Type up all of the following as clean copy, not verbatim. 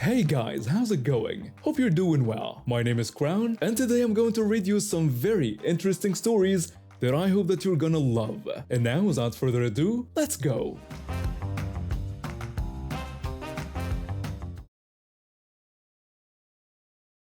Hey guys, how's it going? Hope you're doing well. My name is Crown, and today I'm going to read you some very interesting stories that I hope that you're gonna love. And now, without further ado, let's go!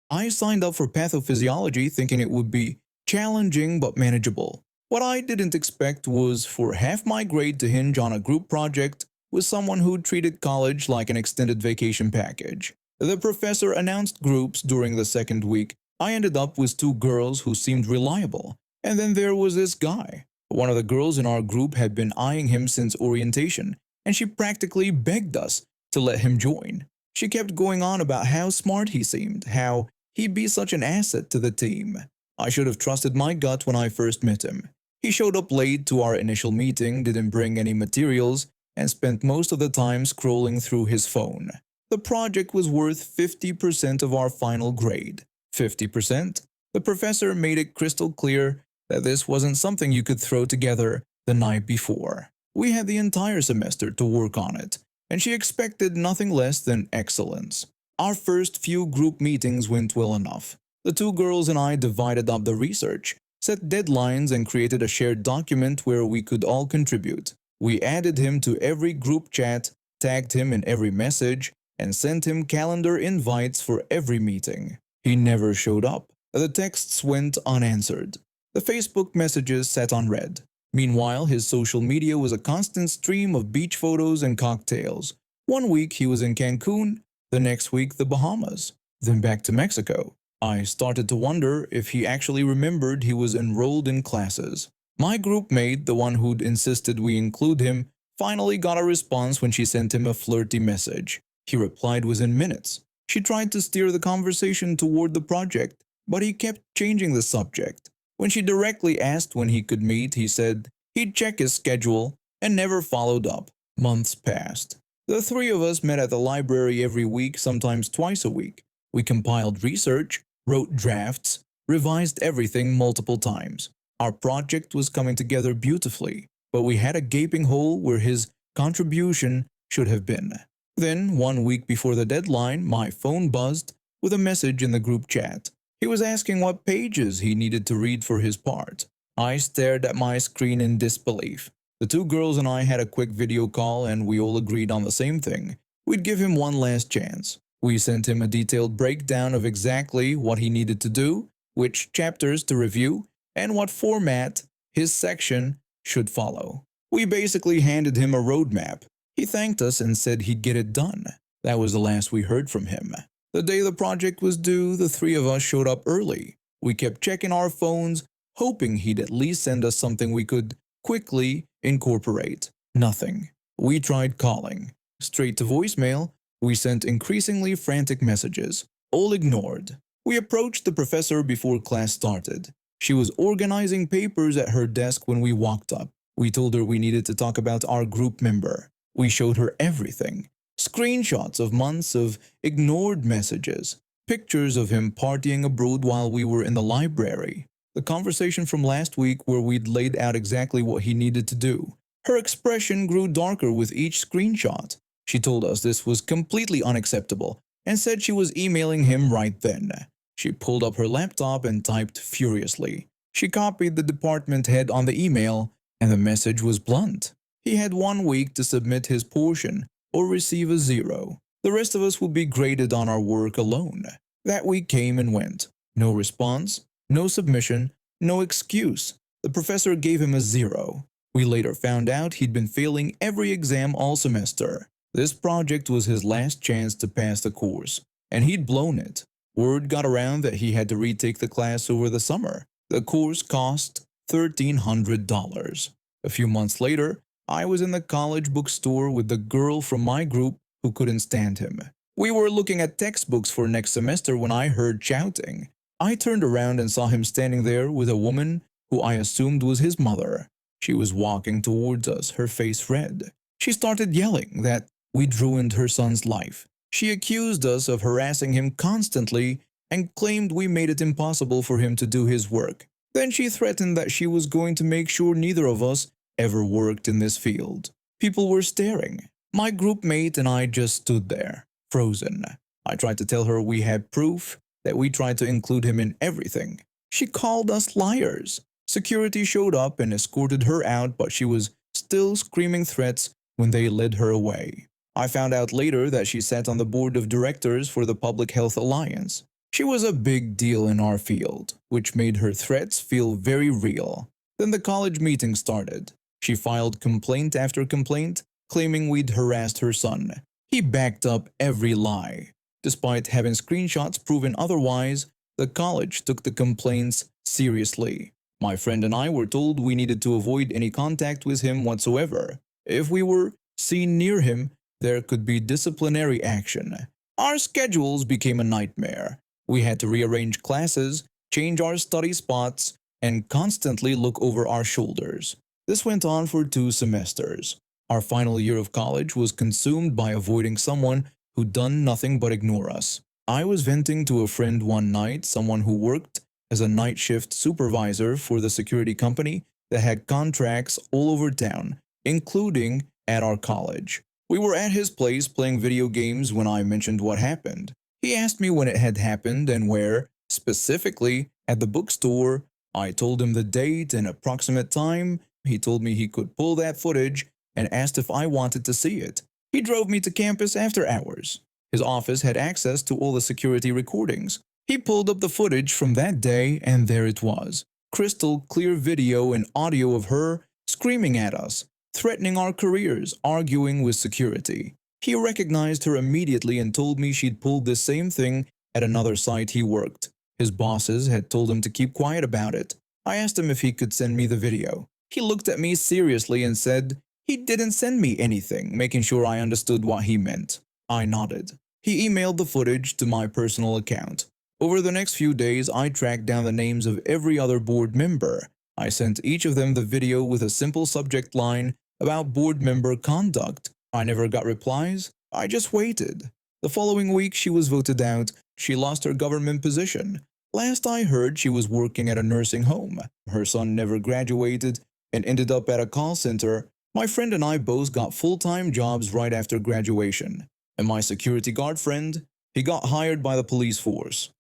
I signed up for pathophysiology thinking it would be challenging but manageable. What I didn't expect was for half my grade to hinge on a group project with someone who treated college like an extended vacation package. The professor announced groups during the second week. I ended up with two girls who seemed reliable, and then there was this guy. One of the girls in our group had been eyeing him since orientation, and she practically begged us to let him join. She kept going on about how smart he seemed, how he'd be such an asset to the team. I should have trusted my gut when I first met him. He showed up late to our initial meeting, didn't bring any materials, and spent most of the time scrolling through his phone. The project was worth 50% of our final grade. 50%? The professor made it crystal clear that this wasn't something you could throw together the night before. We had the entire semester to work on it, and she expected nothing less than excellence. Our first few group meetings went well enough. The two girls and I divided up the research, set deadlines, and created a shared document where we could all contribute. We added him to every group chat, tagged him in every message, and sent him calendar invites for every meeting. He never showed up. The texts went unanswered. The Facebook messages sat unread. Meanwhile, his social media was a constant stream of beach photos and cocktails. One week he was in Cancun, the next week the Bahamas, then back to Mexico. I started to wonder if he actually remembered he was enrolled in classes. My group mate, the one who'd insisted we include him, finally got a response when she sent him a flirty message. He replied within minutes. She tried to steer the conversation toward the project, but he kept changing the subject. When she directly asked when he could meet, he said he'd check his schedule and never followed up. Months passed. The three of us met at the library every week, sometimes twice a week. We compiled research, wrote drafts, revised everything multiple times. Our project was coming together beautifully, but we had a gaping hole where his contribution should have been. Then, 1 week before the deadline, my phone buzzed with a message in the group chat. He was asking what pages he needed to read for his part. I stared at my screen in disbelief. The two girls and I had a quick video call, and we all agreed on the same thing. We'd give him one last chance. We sent him a detailed breakdown of exactly what he needed to do, which chapters to review, and what format his section should follow. We basically handed him a roadmap. He thanked us and said he'd get it done. That was the last we heard from him. The day the project was due, the three of us showed up early. We kept checking our phones, hoping he'd at least send us something we could quickly incorporate. Nothing. We tried calling. Straight to voicemail. We sent increasingly frantic messages. All ignored. We approached the professor before class started. She was organizing papers at her desk when we walked up. We told her we needed to talk about our group member. We showed her everything. Screenshots of months of ignored messages. Pictures of him partying abroad while we were in the library. The conversation from last week where we'd laid out exactly what he needed to do. Her expression grew darker with each screenshot. She told us this was completely unacceptable and said she was emailing him right then. She pulled up her laptop and typed furiously. She copied the department head on the email, and the message was blunt. He had 1 week to submit his portion or receive a 0. The rest of us would be graded on our work alone. That week came and went. No response, no submission, no excuse. The professor gave him a 0. We later found out he'd been failing every exam all semester. This project was his last chance to pass the course, and he'd blown it. Word got around that he had to retake the class over the summer. The course cost $1,300. A few months later, I was in the college bookstore with the girl from my group who couldn't stand him. We were looking at textbooks for next semester when I heard shouting. I turned around and saw him standing there with a woman who I assumed was his mother. She was walking towards us, her face red. She started yelling that we'd ruined her son's life. She accused us of harassing him constantly and claimed we made it impossible for him to do his work. Then she threatened that she was going to make sure neither of us ever worked in this field. People were staring. My group mate and I just stood there, frozen. I tried to tell her we had proof, that we tried to include him in everything. She called us liars. Security showed up and escorted her out, but she was still screaming threats when they led her away. I found out later that she sat on the board of directors for the Public Health Alliance. She was a big deal in our field, which made her threats feel very real. Then the college meeting started. She filed complaint after complaint, claiming we'd harassed her son. He backed up every lie. Despite having screenshots proven otherwise, the college took the complaints seriously. My friend and I were told we needed to avoid any contact with him whatsoever. If we were seen near him, there could be disciplinary action. Our schedules became a nightmare. We had to rearrange classes, change our study spots, and constantly look over our shoulders. This went on for 2 semesters. Our final year of college was consumed by avoiding someone who'd done nothing but ignore us. I was venting to a friend one night, someone who worked as a night shift supervisor for the security company that had contracts all over town, including at our college. We were at his place playing video games when I mentioned what happened. He asked me when it had happened and where, specifically at the bookstore. I told him the date and approximate time. He told me he could pull that footage and asked if I wanted to see it. He drove me to campus after hours. His office had access to all the security recordings. He pulled up the footage from that day and there it was. Crystal clear video and audio of her screaming at us, threatening our careers, arguing with security. He recognized her immediately and told me she'd pulled the same thing at another site he worked. His bosses had told him to keep quiet about it. I asked him if he could send me the video. He looked at me seriously and said he didn't send me anything, making sure I understood what he meant. I nodded. He emailed the footage to my personal account. Over the next few days, I tracked down the names of every other board member. I sent each of them the video with a simple subject line about board member conduct. I never got replies. I just waited. The following week, she was voted out. She lost her government position. Last I heard, she was working at a nursing home. Her son never graduated and ended up at a call center. My friend and I both got full-time jobs right after graduation. And my security guard friend, he got hired by the police force.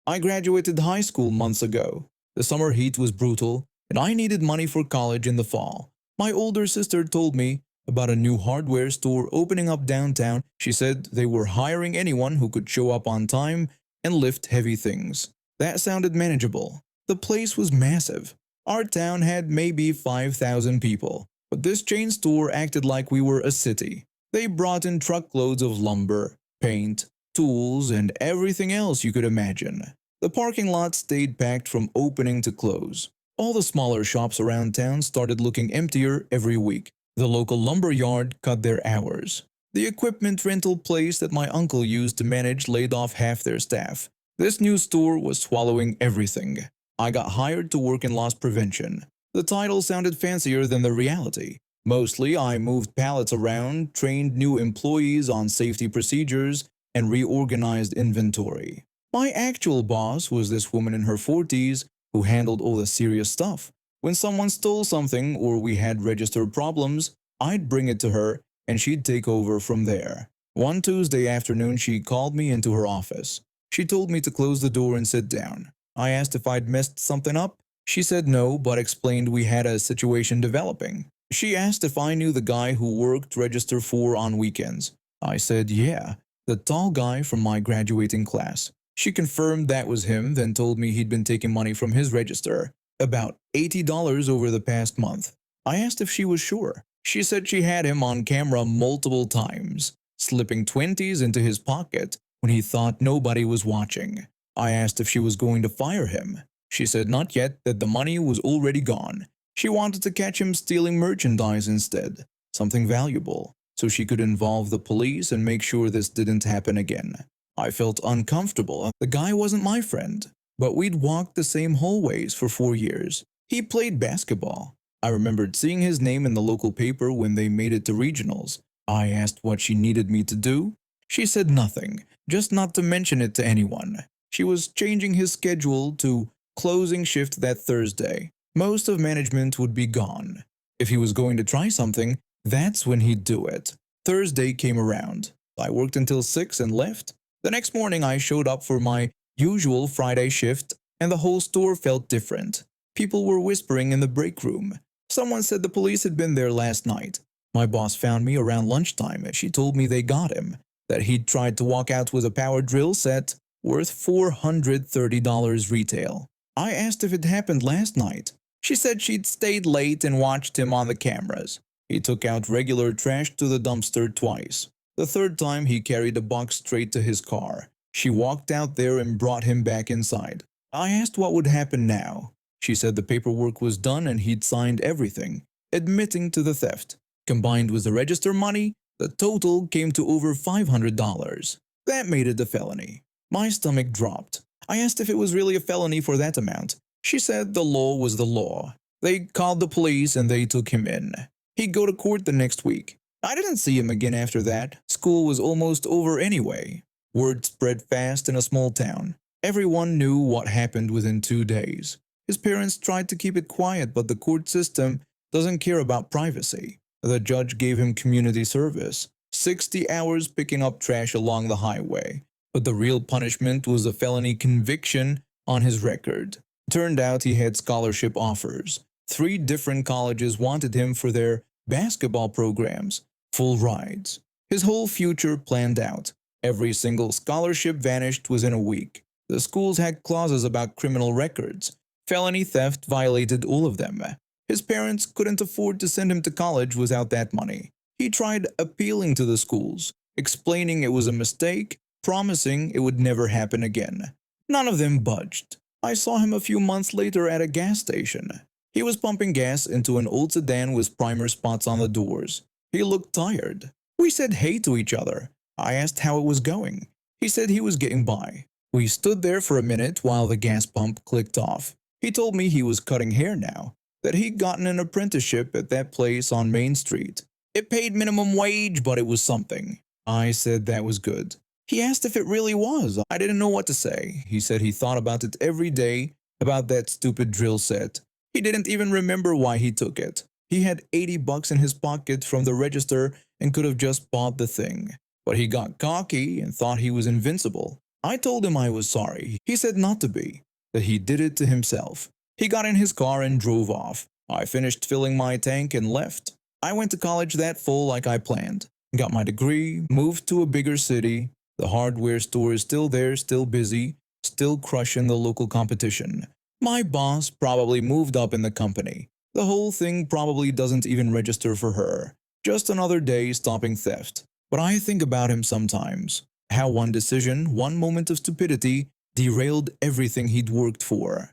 I graduated high school months ago. The summer heat was brutal, and I needed money for college in the fall. My older sister told me about a new hardware store opening up downtown. She said they were hiring anyone who could show up on time and lift heavy things. That sounded manageable. The place was massive. Our town had maybe 5,000 people, but this chain store acted like we were a city. They brought in truckloads of lumber, paint, tools, and everything else you could imagine. The parking lot stayed packed from opening to close. All the smaller shops around town started looking emptier every week. The local lumber yard cut their hours. The equipment rental place that my uncle used to manage laid off half their staff. This new store was swallowing everything. I got hired to work in loss prevention. The title sounded fancier than the reality. Mostly, I moved pallets around, trained new employees on safety procedures, and reorganized inventory. My actual boss was this woman in her 40s who handled all the serious stuff. When someone stole something or we had register problems, I'd bring it to her and she'd take over from there. One Tuesday afternoon, she called me into her office. She told me to close the door and sit down. I asked if I'd messed something up. She said no, but explained we had a situation developing. She asked if I knew the guy who worked Register 4 on weekends. I said yeah, the tall guy from my graduating class. She confirmed that was him, then told me he'd been taking money from his register, about $80 over the past month. I asked if she was sure. She said she had him on camera multiple times, slipping 20s into his pocket when he thought nobody was watching. I asked if she was going to fire him. She said not yet, that the money was already gone. She wanted to catch him stealing merchandise instead, something valuable, so she could involve the police and make sure this didn't happen again. I felt uncomfortable. The guy wasn't my friend, but we'd walked the same hallways for 4 years. He played basketball. I remembered seeing his name in the local paper when they made it to regionals. I asked what she needed me to do. She said nothing, just not to mention it to anyone. She was changing his schedule to closing shift that Thursday. Most of management would be gone. If he was going to try something, that's when he'd do it. Thursday came around. I worked until 6 and left. The next morning I showed up for my usual Friday shift and the whole store felt different. People were whispering in the break room. Someone said the police had been there last night. My boss found me around lunchtime and she told me they got him, that he'd tried to walk out with a power drill set worth $430 retail. I asked if it happened last night. She said she'd stayed late and watched him on the cameras. He took out regular trash to the dumpster twice. The third time he carried a box straight to his car. She walked out there and brought him back inside. I asked what would happen now. She said the paperwork was done and he'd signed everything, admitting to the theft. Combined with the register money, the total came to over $500. That made it a felony. My stomach dropped. I asked if it was really a felony for that amount. She said the law was the law. They called the police and they took him in. He'd go to court the next week. I didn't see him again after that. School was almost over anyway. Word spread fast in a small town. Everyone knew what happened within 2 days. His parents tried to keep it quiet, but the court system doesn't care about privacy. The judge gave him community service, 60 hours picking up trash along the highway. But the real punishment was a felony conviction on his record. Turned out he had scholarship offers. 3 different colleges wanted him for their basketball programs, full rides. His whole future planned out. Every single scholarship vanished within a week. The schools had clauses about criminal records. Felony theft violated all of them. His parents couldn't afford to send him to college without that money. He tried appealing to the schools, explaining it was a mistake, promising it would never happen again. None of them budged. I saw him a few months later at a gas station. He was pumping gas into an old sedan with primer spots on the doors. He looked tired. We said hey to each other. I asked how it was going. He said he was getting by. We stood there for a minute while the gas pump clicked off. He told me he was cutting hair now, that he'd gotten an apprenticeship at that place on Main Street. It paid minimum wage, but it was something. I said that was good. He asked if it really was. I didn't know what to say. He said he thought about it every day, about that stupid drill set. He didn't even remember why he took it. He had $80 in his pocket from the register and could have just bought the thing. But he got cocky and thought he was invincible. I told him I was sorry. He said not to be, that he did it to himself. He got in his car and drove off. I finished filling my tank and left. I went to college that fall like I planned. Got my degree, moved to a bigger city. The hardware store is still there, still busy, still crushing the local competition. My boss probably moved up in the company. The whole thing probably doesn't even register for her. Just another day stopping theft. But I think about him sometimes. How one decision, one moment of stupidity, derailed everything he'd worked for.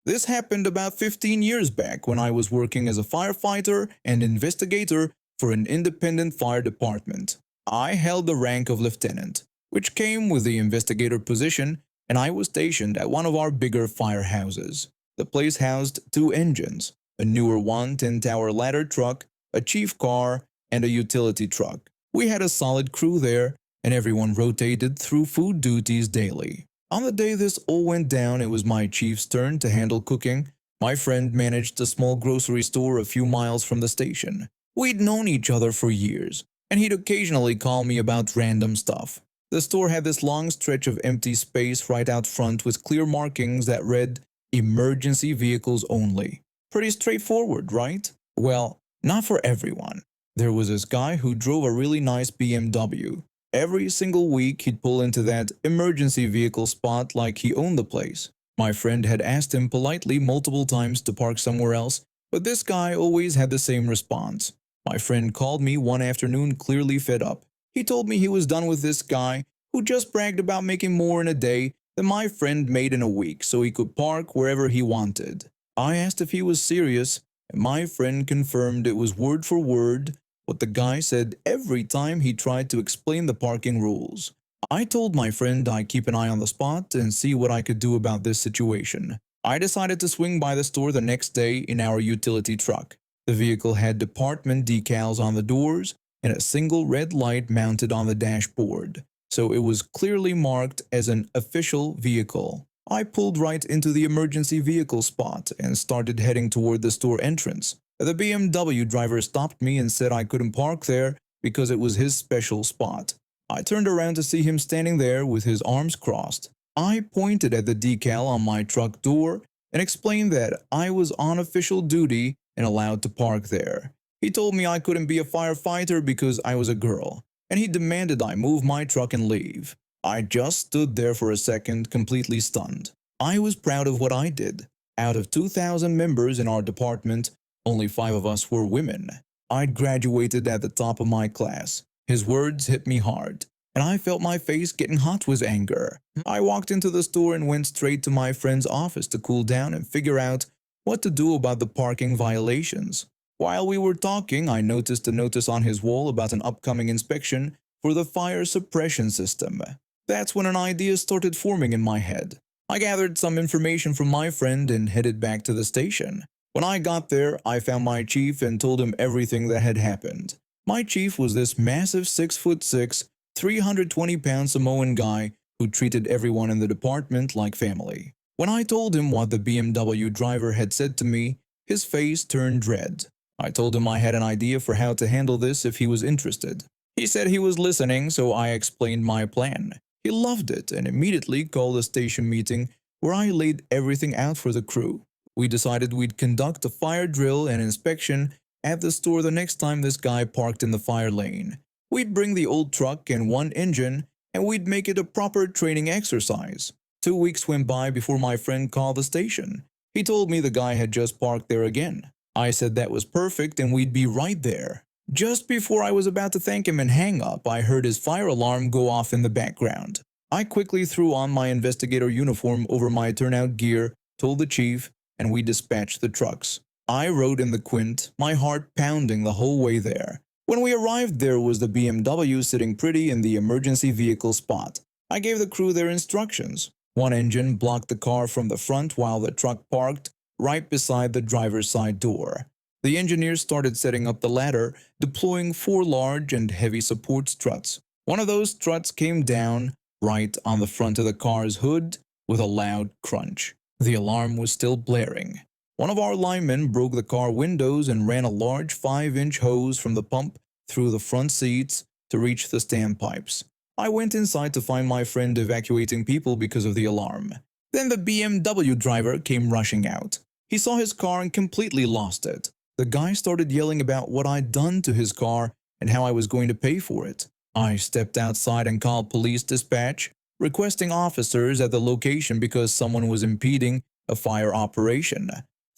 This happened about 15 years back when I was working as a firefighter and investigator for an independent fire department. I held the rank of lieutenant, which came with the investigator position, and I was stationed at one of our bigger firehouses. The place housed 2 engines, a newer one 10-tower ladder truck, a chief car, and a utility truck. We had a solid crew there, and everyone rotated through food duties daily. On the day this all went down, it was my chief's turn to handle cooking. My friend managed a small grocery store a few miles from the station. We'd known each other for years, and he'd occasionally call me about random stuff. The store had this long stretch of empty space right out front with clear markings that read, "Emergency vehicles only." Pretty straightforward, right? Well, not for everyone. There was this guy who drove a really nice BMW. Every single week he'd pull into that emergency vehicle spot like he owned the place. My friend had asked him politely multiple times to park somewhere else, but this guy always had the same response. My friend called me one afternoon clearly fed up. He told me he was done with this guy who just bragged about making more in a day than my friend made in a week so he could park wherever he wanted. I asked if he was serious, and my friend confirmed it was word for word what the guy said every time he tried to explain the parking rules. I told my friend I'd keep an eye on the spot and see what I could do about this situation. I decided to swing by the store the next day in our utility truck. The vehicle had department decals on the doors and a single red light mounted on the dashboard, so it was clearly marked as an official vehicle. I pulled right into the emergency vehicle spot and started heading toward the store entrance. The BMW driver stopped me and said I couldn't park there because it was his special spot. I turned around to see him standing there with his arms crossed. I pointed at the decal on my truck door and explained that I was on official duty and allowed to park there. He told me I couldn't be a firefighter because I was a girl, and he demanded I move my truck and leave. I just stood there for a second, completely stunned. I was proud of what I did. Out of 2,000 members in our department, only 5 of us were women. I'd graduated at the top of my class. His words hit me hard, and I felt my face getting hot with anger. I walked into the store and went straight to my friend's office to cool down and figure out what to do about the parking violations. While we were talking, I noticed a notice on his wall about an upcoming inspection for the fire suppression system. That's when an idea started forming in my head. I gathered some information from my friend and headed back to the station. When I got there, I found my chief and told him everything that had happened. My chief was this massive 6'6", 320-pound Samoan guy who treated everyone in the department like family. When I told him what the BMW driver had said to me, his face turned red. I told him I had an idea for how to handle this if he was interested. He said he was listening, so I explained my plan. He loved it and immediately called a station meeting where I laid everything out for the crew. We decided we'd conduct a fire drill and inspection at the store the next time this guy parked in the fire lane. We'd bring the old truck and one engine, and we'd make it a proper training exercise. 2 weeks went by before my friend called the station. He told me the guy had just parked there again. I said that was perfect and we'd be right there. Just before I was about to thank him and hang up, I heard his fire alarm go off in the background. I quickly threw on my investigator uniform over my turnout gear, told the chief, and we dispatched the trucks. I rode in the Quint, my heart pounding the whole way there. When we arrived, there was the BMW sitting pretty in the emergency vehicle spot. I gave the crew their instructions. One engine blocked the car from the front while the truck parked right beside the driver's side door. The engineers started setting up the ladder, deploying 4 large and heavy support struts. One of those struts came down right on the front of the car's hood with a loud crunch. The alarm was still blaring. One of our linemen broke the car windows and ran a large 5-inch hose from the pump through the front seats to reach the standpipes. I went inside to find my friend evacuating people because of the alarm. Then the BMW driver came rushing out. He saw his car and completely lost it. The guy started yelling about what I'd done to his car and how I was going to pay for it. I stepped outside and called police dispatch, requesting officers at the location because someone was impeding a fire operation.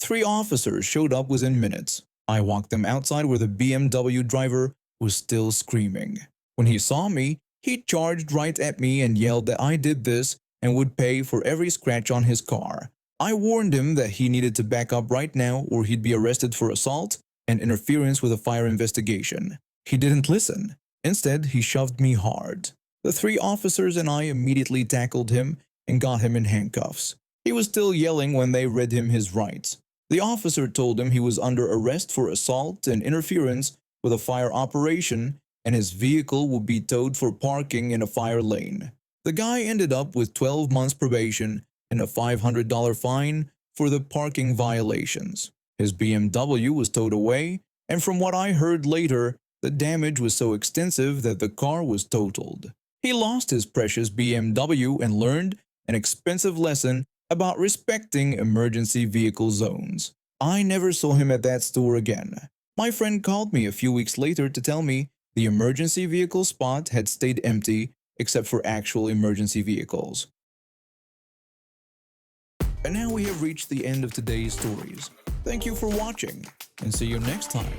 3 officers showed up within minutes. I walked them outside where the BMW driver was still screaming. When he saw me, he charged right at me and yelled that I did this and would pay for every scratch on his car. I warned him that he needed to back up right now or he'd be arrested for assault and interference with a fire investigation. He didn't listen. Instead, he shoved me hard. The 3 officers and I immediately tackled him and got him in handcuffs. He was still yelling when they read him his rights. The officer told him he was under arrest for assault and interference with a fire operation and his vehicle would be towed for parking in a fire lane. The guy ended up with 12 months probation and a $500 fine for the parking violations. His BMW was towed away, and from what I heard later, the damage was so extensive that the car was totaled. He lost his precious BMW and learned an expensive lesson about respecting emergency vehicle zones. I never saw him at that store again. My friend called me a few weeks later to tell me the emergency vehicle spot had stayed empty except for actual emergency vehicles. And now we have reached the end of today's stories. Thank you for watching, and see you next time.